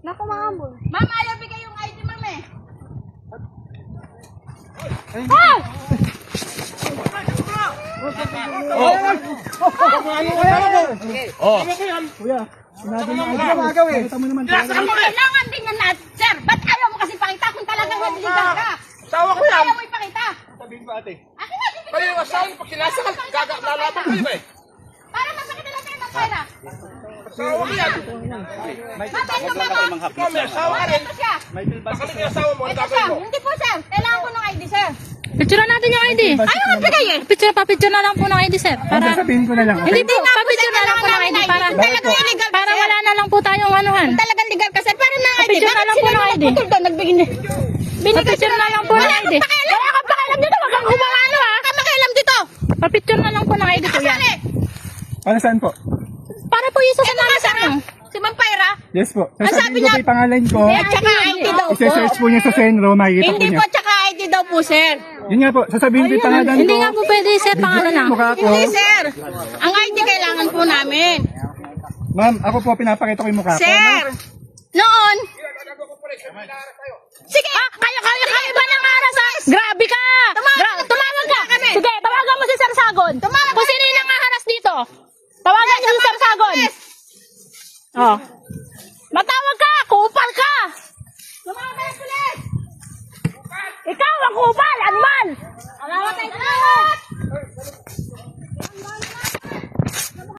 Naku, maambol. Ma'am, ayaw bigay yung ID, ma'am eh. Ah! Kailangan din yan natin, sir. Ba't ayaw mo kasi pakita kung talagang nag-legal ka? Tawa ko yan. Ayaw mo ipakita. Sabihin ba ate? Akin na, bibigyan Kayo yung asawa niyo, pag sinasakal, lalaban kayo ba eh? para masakit na tayo ng pera. Asawa ko yan. Mabenta ba mo? Ikaw may asawa ka rin. Ito siya. Bakalit yung asawa mo, ang Ito gagawin siya. mo. Hindi po, sir. Kailangan ko ng ID, sir. Picture natin yung ID. Ayaw nga bigay eh. Picture na lang po ng ID, sir. Para Sabihin ko na lang. hindi po, pa-picture na lang po ng ID para Talagang illegal ka, para sir. wala na lang po tayong anuhan. Talagang legal ka, sir. Para na ID. Picture na lang po ng ID. Putol doon, nagbigay niya. Pa-picture na lang po ng ID. Wala kang pakialam dito. Wag kang gumano, ha? Wala kang pakialam dito. Pa-picture na lang po ng ID po yan. Kasali. Para saan po? Para po yung sa namin sa ano. Si Ma'am Pyra. Yes po. Ang sabi Sasabihin ko niya- po yung pangalan ko. At saka ID daw po. I-search po niya sa Senro, makikita po Hindi niya. po, tsaka ID daw po, sir. Yun nga po, sasabihin ko yung pangalan ko. Hindi nga po pwede, sir, pangalan na. Mukha ko. Hindi, sir. Ang ID kailangan po namin. Ma'am, ako po pinapakita ko yung mukha ko. Sir, noon. Sige, kayo